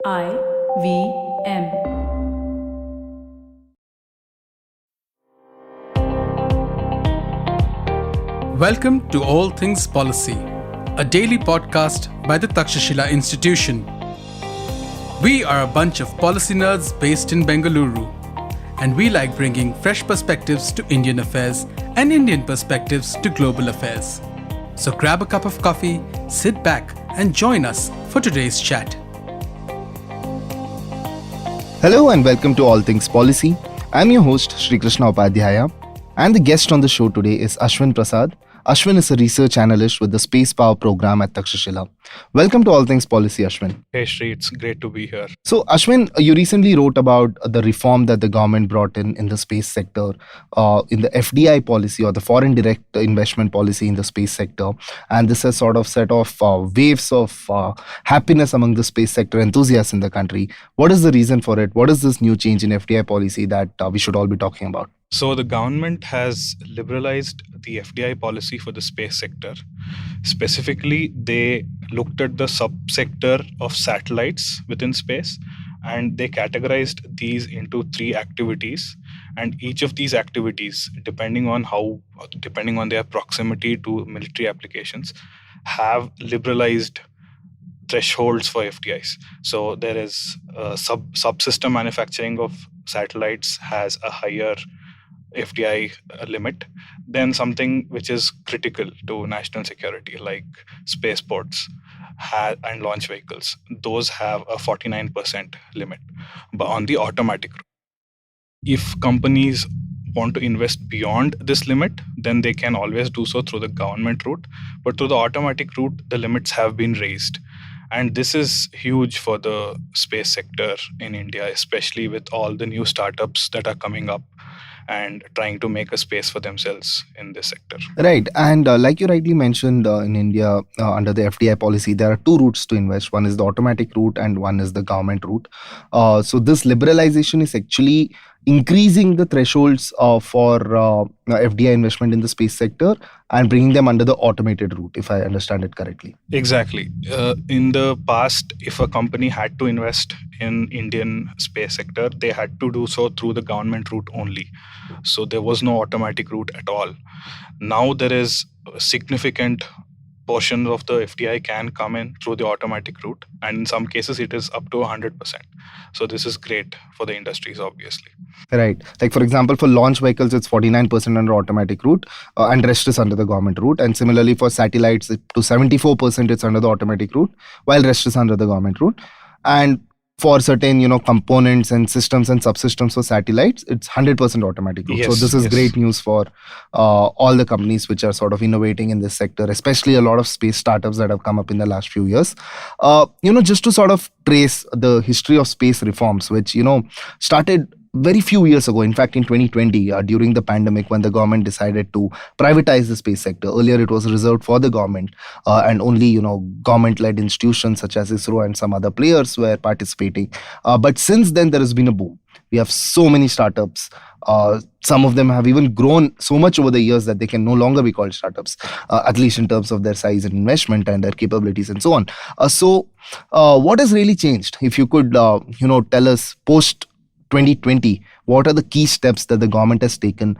IVM. Welcome to All Things Policy, a daily podcast by the Takshashila Institution. We are a bunch of policy nerds based in Bengaluru, and we like bringing fresh perspectives to Indian affairs and Indian perspectives to global affairs. So grab a cup of coffee, sit back, and join us for today's chat. Hello and welcome to All Things Policy. I'm your host Shrikrishna Upadhyaya, and the guest on the show today is Ashwin Prasad. Ashwin is a research analyst with the Space Power program at Takshashila. Welcome to All Things Policy, Ashwin. Hey Shri, it's great to be here. So, Ashwin, you recently wrote about the reform that the government brought in the space sector, in the FDI policy or the foreign direct investment policy in the space sector. And this has sort of set off waves of happiness among the space sector enthusiasts in the country. What is the reason for it? What is this new change in FDI policy that we should all be talking about? So the government has liberalized the FDI policy for the space sector. Specifically, they looked at the subsector of satellites within space, and they categorized these into three activities. And each of these activities, depending on their proximity to military applications, have liberalized thresholds for FDIs. So there is subsystem manufacturing of satellites has a higher FDI limit than something which is critical to national security, like spaceports and launch vehicles. Those have a 49% limit, but on the automatic route. If companies want to invest beyond this limit, then they can always do so through the government route. But through the automatic route, the limits have been raised. And this is huge for the space sector in India, especially with all the new startups that are coming up and trying to make a space for themselves in this sector. Right. And like you rightly mentioned, in India, under the FDI policy, there are two routes to invest. One is the automatic route and one is the government route. So this liberalization is actually increasing the thresholds for FDI investment in the space sector and bringing them under the automated route, if I understand it correctly. Exactly. In the past, if a company had to invest in Indian space sector, they had to do so through the government route only. So there was no automatic route at all. Now there is a significant portion of the FDI can come in through the automatic route, and in some cases it is up to 100%. So this is great for the industries, obviously. Right. Like for example, for launch vehicles, it's 49% under automatic route, and rest is under the government route. And similarly for satellites, to 74% it's under the automatic route, while rest is under the government route. And for certain, components and systems and subsystems for satellites, it's 100% automatic route. Yes, so this is yes. great news for all the companies which are sort of innovating in this sector, especially a lot of space startups that have come up in the last few years. Just to sort of trace the history of space reforms, which, started very few years ago. In fact, in 2020, during the pandemic, when the government decided to privatize the space sector. Earlier, it was reserved for the government, and only government-led institutions such as ISRO and some other players were participating. But since then, there has been a boom. We have so many startups. Some of them have even grown so much over the years that they can no longer be called startups, at least in terms of their size and investment and their capabilities and so on. So, what has really changed? If you could, tell us post 2020, what are the key steps that the government has taken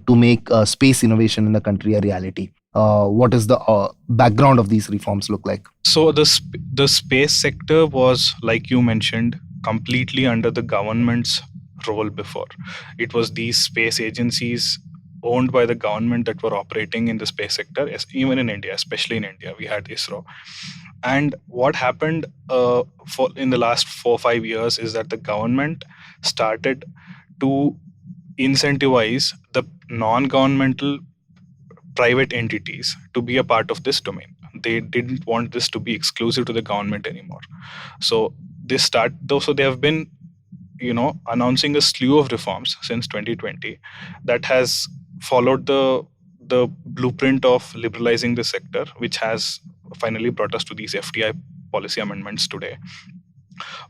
to make space innovation in the country a reality? What is the background of these reforms look like? So the space sector was, like you mentioned, completely under the government's role before. It was these space agencies owned by the government that were operating in the space sector, even in India, especially in India. We had ISRO. And what happened in the last 4 or 5 years is that the government started to incentivize the non-governmental private entities to be a part of this domain. They didn't want this to be exclusive to the government anymore. So they have been, announcing a slew of reforms since 2020 that has followed the blueprint of liberalizing the sector, which has finally brought us to these FDI policy amendments today.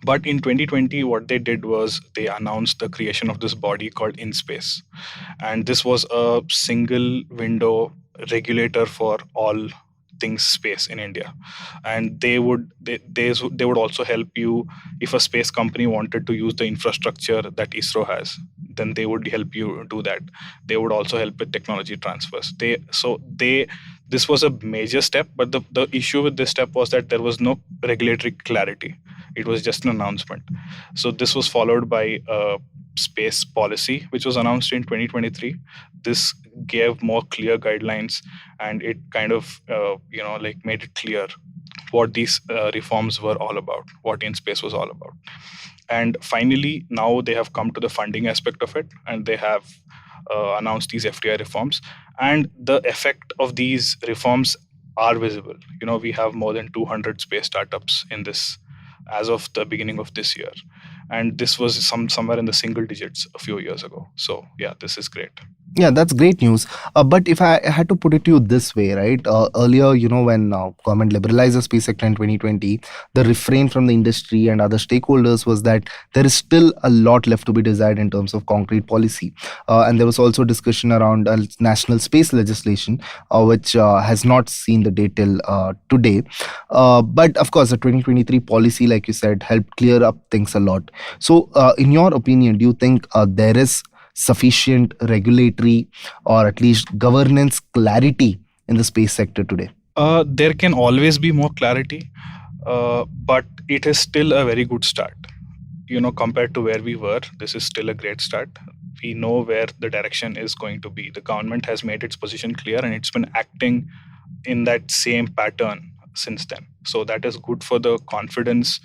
But in 2020, what they did was they announced the creation of this body called InSpace. And this was a single window regulator for all things space in India, and they would also help you if a space company wanted to use the infrastructure that ISRO has. Then they would help you do that. They would also help with technology transfers. They this was a major step, but the issue with this step was that there was no regulatory clarity. It was just an announcement. So this was followed by a space policy which was announced in 2023. This gave more clear guidelines, and it kind of like made it clear what these reforms were all about, what in space was all about. And finally, now they have come to the funding aspect of it, and they have announced these FDI reforms, and the effect of these reforms are visible. We have more than 200 space startups in this as of the beginning of this year, and this was somewhere in the single digits a few years ago. So yeah, this is great. Yeah, that's great news. But if I had to put it to you this way, right? Earlier, when government liberalized the space sector in 2020, the refrain from the industry and other stakeholders was that there is still a lot left to be desired in terms of concrete policy. And there was also discussion around national space legislation, which has not seen the day till today. But of course, the 2023 policy, like you said, helped clear up things a lot. So, in your opinion, do you think there is sufficient regulatory or at least governance clarity in the space sector today? There can always be more clarity, but it is still a very good start. Compared to where we were, this is still a great start. We know where the direction is going to be. The government has made its position clear, and it's been acting in that same pattern since then. So that is good for the confidence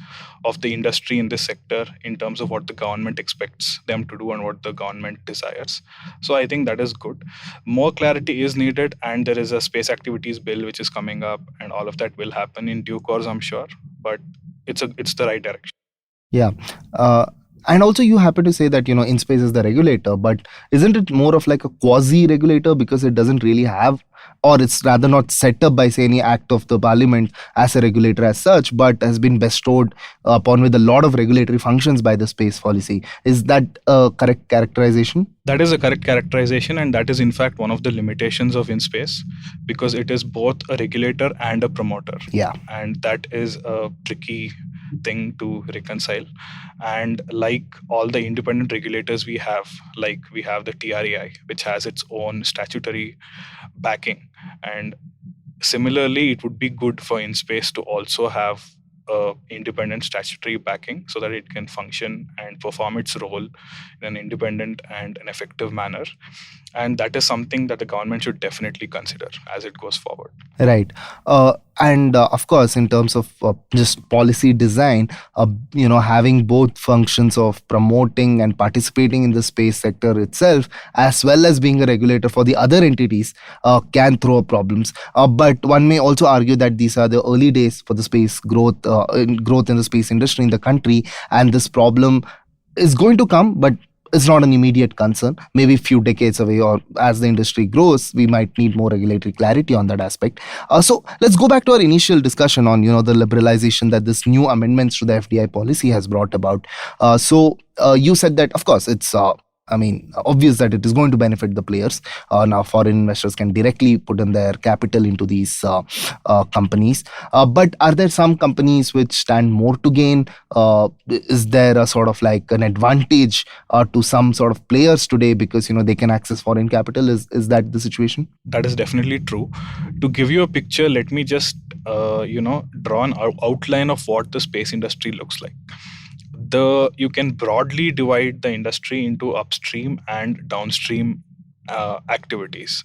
of the industry in this sector in terms of what the government expects them to do and what the government desires. So I think that is good. More clarity is needed, and there is a space activities bill which is coming up, and all of that will happen in due course, I'm sure. But it's the right direction. Yeah. And also, you happen to say that, InSpace is the regulator, but isn't it more of like a quasi-regulator because it doesn't really have, or it's rather not set up by, say, any act of the parliament as a regulator as such, but has been bestowed upon with a lot of regulatory functions by the space policy? Is that a correct characterization? That is a correct characterization, and that is in fact one of the limitations of InSpace, because it is both a regulator and a promoter. Yeah. And that is a tricky thing to reconcile. And like all the independent regulators we have, like we have the TRAI, which has its own statutory backing, and similarly it would be good for InSpace to also have independent statutory backing so that it can function and perform its role in an independent and an effective manner. And that is something that the government should definitely consider as it goes forward. Right. And of course, in terms of just policy design, having both functions of promoting and participating in the space sector itself, as well as being a regulator for the other entities, can throw up problems. But one may also argue that these are the early days for the space growth in the space industry in the country, and this problem is going to come, but it's not an immediate concern. Maybe a few decades away, or as the industry grows, we might need more regulatory clarity on that aspect. So let's go back to our initial discussion on, the liberalization that this new amendments to the FDI policy has brought about. So you said that, of course, it's obvious that it is going to benefit the players. Now, foreign investors can directly put in their capital into these companies. But are there some companies which stand more to gain? Is there a sort of like an advantage to some sort of players today because, they can access foreign capital? Is that the situation? That is definitely true. To give you a picture, let me just, draw an outline of what the space industry looks like. You can broadly divide the industry into upstream and downstream activities.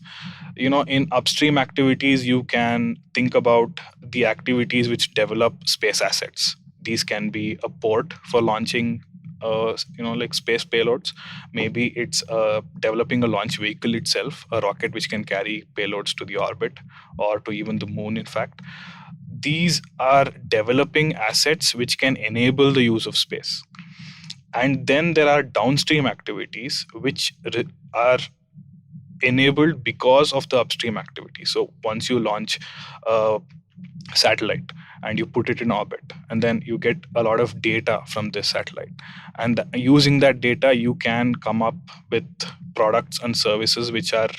In upstream activities, you can think about the activities which develop space assets. These can be a port for launching like space payloads. Maybe it's developing a launch vehicle itself, a rocket which can carry payloads to the orbit or to even the moon, in fact. These are developing assets which can enable the use of space. And then there are downstream activities which are enabled because of the upstream activity. So once you launch a satellite and you put it in orbit, and then you get a lot of data from this satellite, and using that data you can come up with products and services which are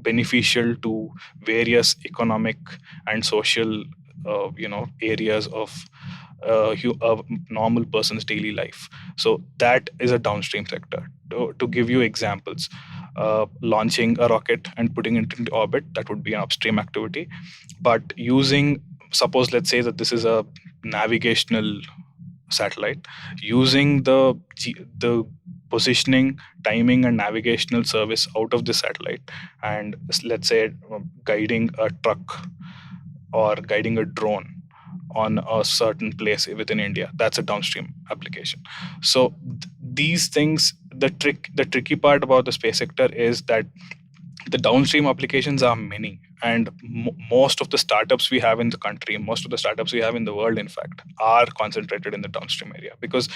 beneficial to various economic and social areas of a normal person's daily life. So that is a downstream sector. To give you examples, launching a rocket and putting it into orbit, that would be an upstream activity. But suppose, let's say that this is a navigational satellite, using the positioning, timing, and navigational service out of the satellite, and let's say guiding a truck or guiding a drone on a certain place within India. That's a downstream application. So these things, the tricky part about the space sector is that the downstream applications are many, and most of the startups we have in the country, most of the startups we have in the world, in fact, are concentrated in the downstream area because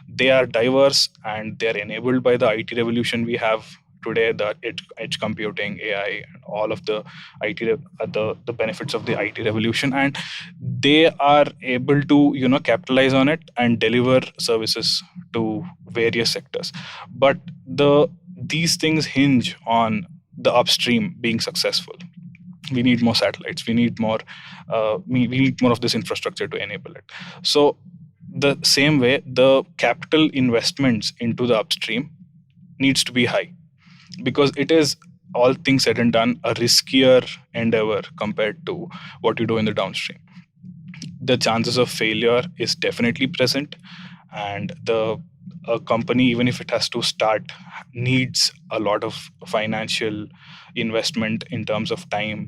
they are diverse and they are enabled by the IT revolution we have today, the edge computing, AI, and all of the the benefits of the IT revolution, and they are able to capitalize on it and deliver services to various sectors. But these things hinge on the upstream being successful. We need more satellites. We need more. We need more of this infrastructure to enable it. So the same way, the capital investments into the upstream needs to be high, because it is, all things said and done, a riskier endeavor compared to what you do in the downstream. The chances of failure is definitely present, and a company, even if it has to start, needs a lot of financial investment in terms of time,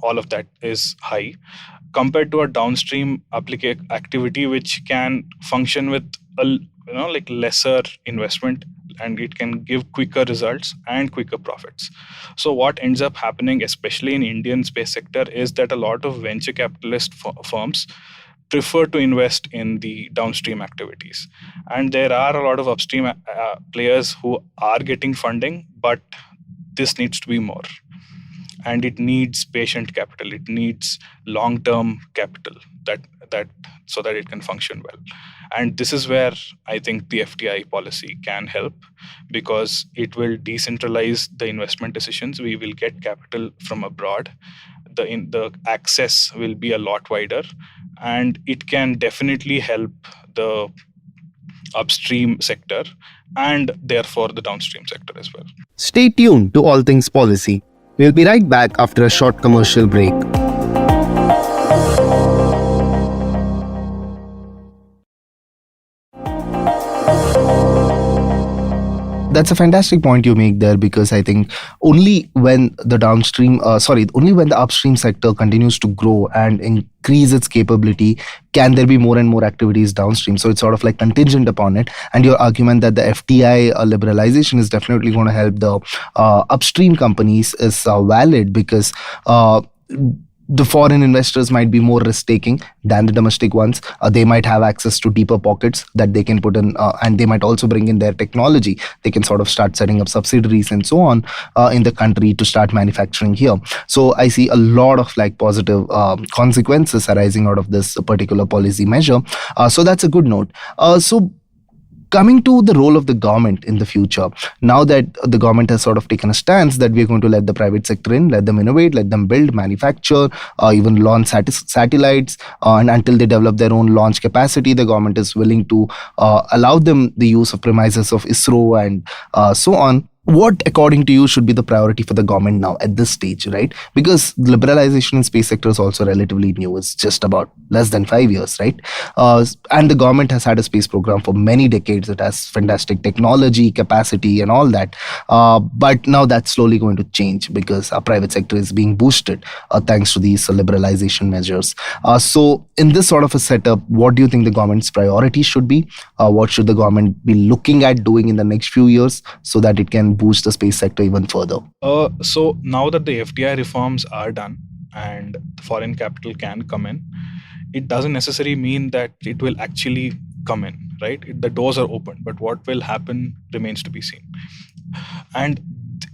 all of that is high compared to a downstream activity which can function with like lesser investment, and it can give quicker results and quicker profits. So what ends up happening, especially in Indian space sector, is that a lot of venture capitalist firms prefer to invest in the downstream activities, and there are a lot of upstream players who are getting funding, but this needs to be more, and it needs patient capital, it needs long term capital, that so that it can function well. And this is where I think the FDI policy can help, because it will decentralize the investment decisions. We will get capital from abroad, the access will be a lot wider, and it can definitely help the upstream sector and therefore the downstream sector as well. Stay tuned to All Things Policy. We'll be right back after a short commercial break. That's a fantastic point you make there, because I think only when the upstream sector continues to grow and increase its capability, can there be more and more activities downstream. So it's sort of like contingent upon it. And your argument that the FDI liberalization is definitely going to help the upstream companies is valid, because the foreign investors might be more risk-taking than the domestic ones. They might have access to deeper pockets that they can put in, and they might also bring in their technology. They can sort of start setting up subsidiaries and so on in the country to start manufacturing here. So I see a lot of like positive consequences arising out of this particular policy measure. So that's a good note. So coming to the role of the government in the future, now that the government has sort of taken a stance that we're going to let the private sector in, let them innovate, let them build, manufacture, even launch satellites, and until they develop their own launch capacity, the government is willing to allow them the use of premises of ISRO and so on. What, according to you, should be the priority for the government now at this stage, right? Because liberalization in space sector is also relatively new. It's just about less than 5 years, right? And the government has had a space program for many decades. It has fantastic technology, capacity, and all that. But now that's slowly going to change, because our private sector is being boosted thanks to these liberalization measures. So in this sort of a setup, what do you think the government's priority should be? What should the government be looking at doing in the next few years so that it can boost the space sector even further? So now that the FDI reforms are done and the foreign capital can come in, it doesn't necessarily mean that it will actually come in, right? The doors are open, but what will happen remains to be seen. And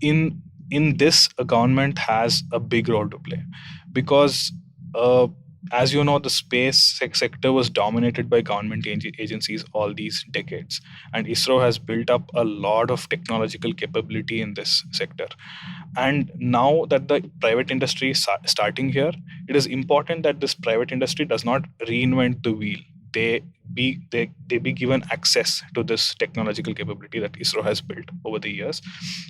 in this, a government has a big role to play, because as you know, the space sector was dominated by government agencies all these decades, and ISRO has built up a lot of technological capability in this sector. And now that the private industry is starting here, it is important that this private industry does not reinvent the wheel. They be given access to this technological capability that ISRO has built over the years,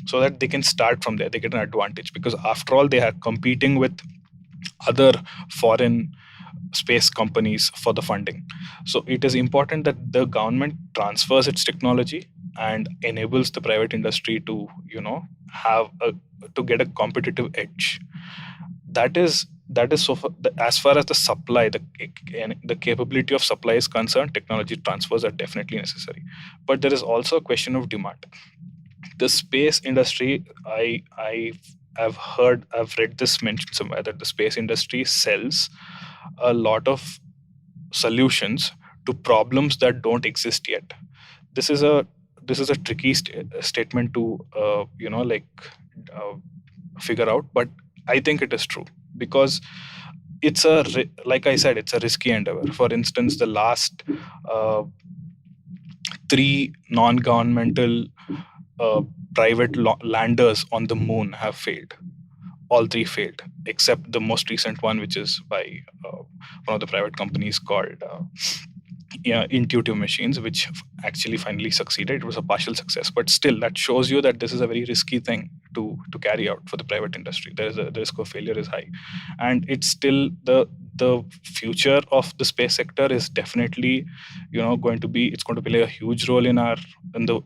so that they can start from there. They get an advantage, because after all, they are competing with other foreign space companies for the funding. So it is important that the government transfers its technology and enables the private industry to, have a to get a competitive edge. That is so far, as far as the supply, the capability of supply is concerned, technology transfers are definitely necessary. But there is also a question of demand. The space industry, I've read this mentioned somewhere, that the space industry sells a lot of solutions to problems that don't exist yet. This is a tricky statement to uh, figure out, but I think it is true, because like I said, it's a risky endeavor. For instance, the last uh, three non-governmental uh, private landers on the moon have failed. All three failed, except the most recent one, which is by one of the private companies called Intuitive Machines, which actually finally succeeded. It was a partial success, but still, that shows you that this is a very risky thing to carry out for the private industry. The risk of failure is high, and it's still the future of the space sector is definitely, going to be, it's going to play a huge role in our in the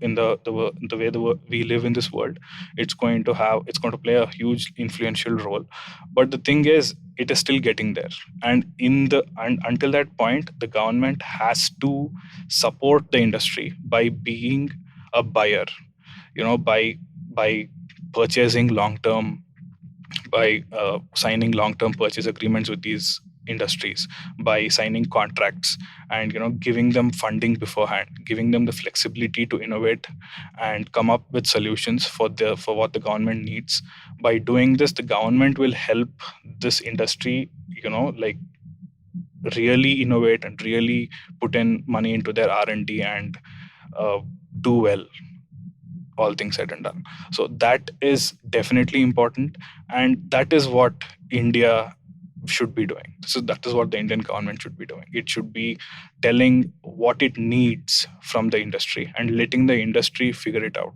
way we live in this world. It's going to play a huge influential role. But the thing is, it is still getting there, and until that point, the government has to support the industry by being a buyer, by purchasing long term, by signing long term purchase agreements with these industries, by signing contracts, and giving them funding beforehand, giving them the flexibility to innovate and come up with solutions for what the government needs. By doing this, the government will help this industry, like, really innovate and really put in money into their R&D and uh, do well, all things said and done. So that is definitely important, and that is what India should be doing. So that is what the Indian government should be doing. It should be telling what it needs from the industry and letting the industry figure it out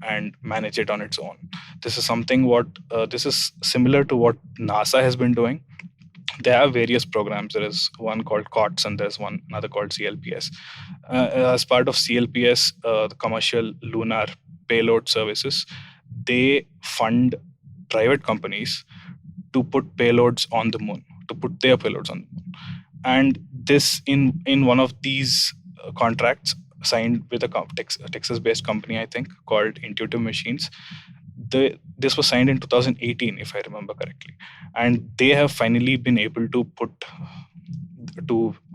and manage it on its own. This is something what this is similar to what NASA has been doing. They have various programs. There is one called COTS, and there's another called CLPS. As part of CLPS, the commercial lunar payload services, they fund private companies to put payloads on the moon, to put their payloads on the moon. And this, in one of these contracts signed with a Texas-based company, I think, called Intuitive Machines. This was signed in 2018, if I remember correctly, and they have finally been able to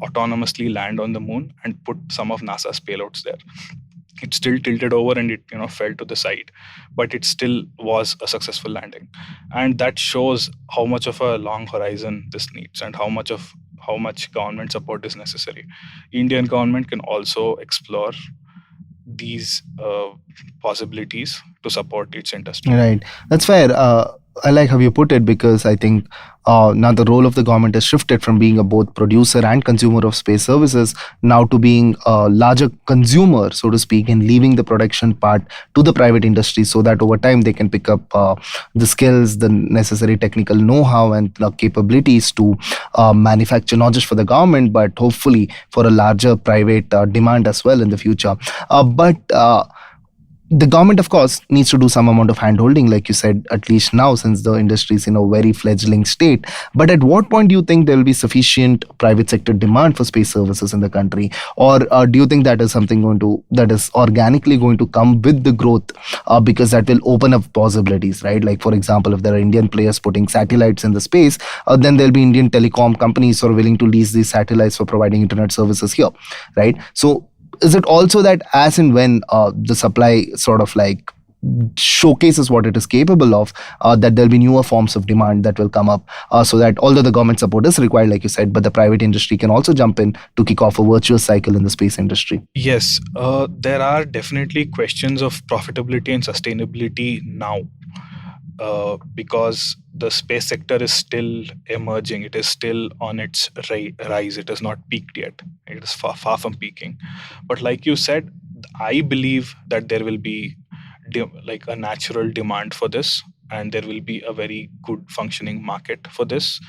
autonomously land on the moon and put some of NASA's payloads there. It still tilted over and it fell to the side, but it still was a successful landing, and that shows how much of a long horizon this needs and how much government support is necessary. Indian government can also explore these possibilities to support its industry. Right. That's fair. I like how you put it, because I think now the role of the government has shifted from being a both producer and consumer of space services now to being a larger consumer, so to speak, and leaving the production part to the private industry, so that over time they can pick up the skills, the necessary technical know-how, and the capabilities to manufacture not just for the government but hopefully for a larger private demand as well in the future. But the government, of course, needs to do some amount of handholding, like you said, at least now, since the industry is in a very fledgling state. But at what point do you think there will be sufficient private sector demand for space services in the country? Or do you think that is something that is organically going to come with the growth, because that will open up possibilities, right? Like, for example, if there are Indian players putting satellites in the space, then there'll be Indian telecom companies who are willing to lease these satellites for providing internet services here, right? So is it also that as and when the supply sort of like showcases what it is capable of, that there'll be newer forms of demand that will come up, so that although the government support is required, like you said, but the private industry can also jump in to kick off a virtuous cycle in the space industry. Yes, there are definitely questions of profitability and sustainability now, because the space sector is still emerging. It is still on its rise. It has not peaked yet. It is far from peaking. But like you said, I believe that there will be like a natural demand for this, and there will be a very good functioning market for this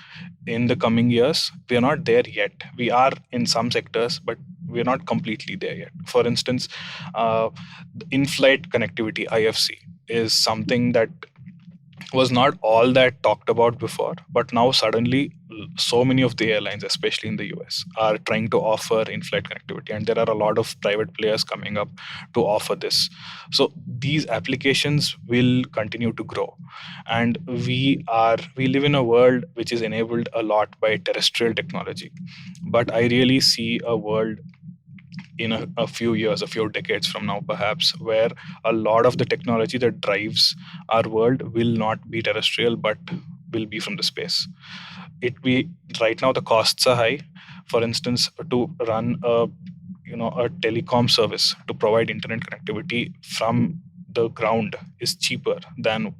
in the coming years. We are not there yet. We are in some sectors, but we're not completely there yet. For instance, in-flight connectivity, IFC, is something that was not all that talked about before, but now suddenly so many of the airlines, especially in the US, are trying to offer in-flight connectivity, and there are a lot of private players coming up to offer this. So these applications will continue to grow, and we live in a world which is enabled a lot by terrestrial technology. But I really see a world in a few years, a few decades from now, perhaps, where a lot of the technology that drives our world will not be terrestrial, but will be from the space. Right now the costs are high. For instance, to run a telecom service, to provide internet connectivity from the ground is cheaper than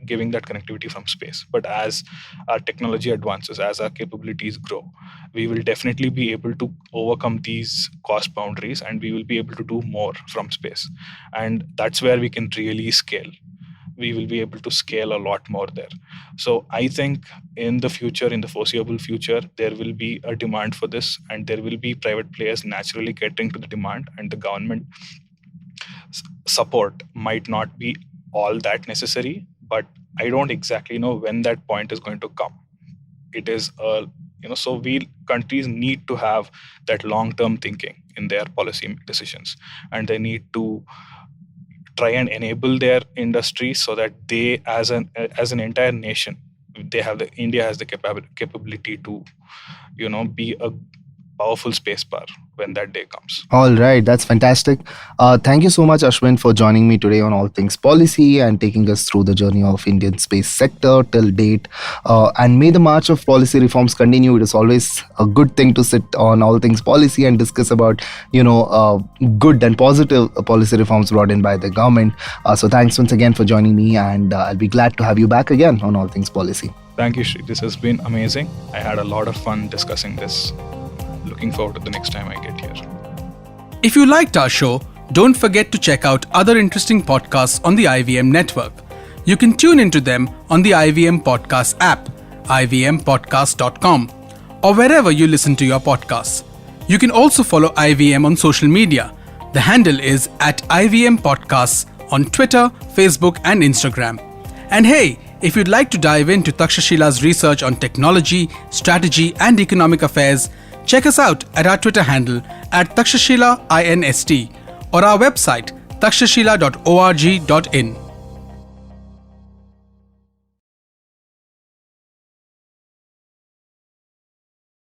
giving that connectivity from space. But as our technology advances, as our capabilities grow, we will definitely be able to overcome these cost boundaries, and we will be able to do more from space. And that's where we can really scale. We will be able to scale a lot more there. So I think in the future, in the foreseeable future, there will be a demand for this, and there will be private players naturally catering to the demand, and the government support might not be all that necessary. But I don't exactly know when that point is going to come. It is so countries need to have that long-term thinking in their policy decisions, and they need to try and enable their industry so that they, as an entire nation, India has the capability to be a powerful space power when that day comes. All right, that's fantastic. Thank you so much, Ashwin, for joining me today on All Things Policy and taking us through the journey of Indian space sector till date. And may the march of policy reforms continue. It is always a good thing to sit on All Things Policy and discuss about, good and positive policy reforms brought in by the government. So thanks once again for joining me, and I'll be glad to have you back again on All Things Policy. Thank you, Shri. This has been amazing. I had a lot of fun discussing this. Looking forward to the next time I get here. If you liked our show, don't forget to check out other interesting podcasts on the IVM network. You can tune into them on the IVM Podcast app, ivmpodcast.com, or wherever you listen to your podcasts. You can also follow IVM on social media. The handle is @IVM Podcasts on Twitter, Facebook, and Instagram. And hey, if you'd like to dive into Taksashila's research on technology, strategy, and economic affairs, check us out at our Twitter handle @TakshashilaINST or our website takshashila.org.in.